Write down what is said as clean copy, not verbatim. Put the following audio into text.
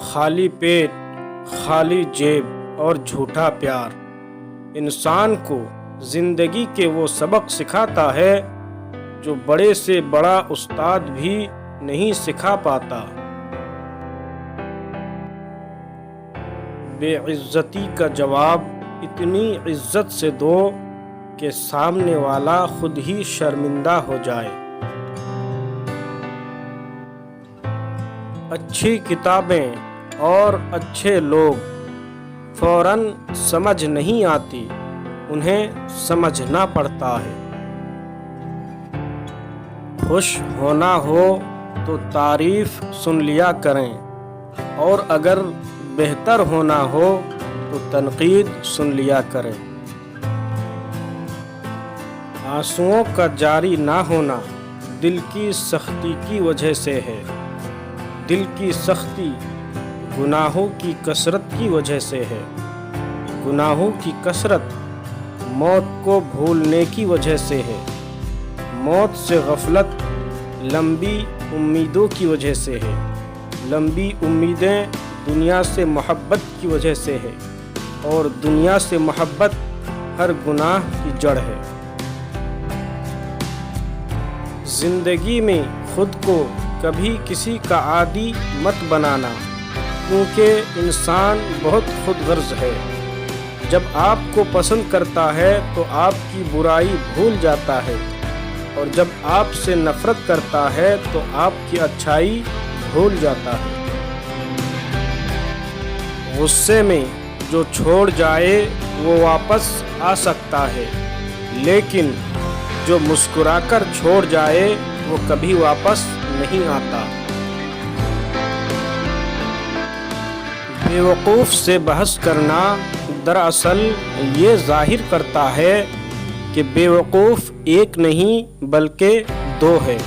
خالی پیٹ، خالی جیب اور جھوٹا پیار انسان کو زندگی کے وہ سبق سکھاتا ہے جو بڑے سے بڑا استاد بھی نہیں سکھا پاتا۔ بے عزتی کا جواب اتنی عزت سے دو کہ سامنے والا خود ہی شرمندہ ہو جائے۔ اچھی کتابیں اور اچھے لوگ فوراً سمجھ نہیں آتی، انہیں سمجھنا پڑتا ہے۔ خوش ہونا ہو تو تعریف سن لیا کریں، اور اگر بہتر ہونا ہو تو تنقید سن لیا کریں۔ آنسوؤں کا جاری نہ ہونا دل کی سختی کی وجہ سے ہے۔ دل کی سختی گناہوں کی کثرت کی وجہ سے ہے۔ گناہوں کی کثرت موت کو بھولنے کی وجہ سے ہے۔ موت سے غفلت لمبی امیدوں کی وجہ سے ہے۔ لمبی امیدیں دنیا سے محبت کی وجہ سے ہے، اور دنیا سے محبت ہر گناہ کی جڑ ہے۔ زندگی میں خود کو کبھی کسی کا عادی مت بنانا، کیونکہ انسان بہت خود غرض ہے۔ جب آپ کو پسند کرتا ہے تو آپ کی برائی بھول جاتا ہے، اور جب آپ سے نفرت کرتا ہے تو آپ کی اچھائی بھول جاتا ہے۔ غصے میں جو چھوڑ جائے وہ واپس آ سکتا ہے، لیکن جو مسکرا کر چھوڑ جائے وہ کبھی واپس نہیں آتا۔ بیوقوف سے بحث کرنا دراصل یہ ظاہر کرتا ہے کہ بیوقوف ایک نہیں بلکہ دو ہے۔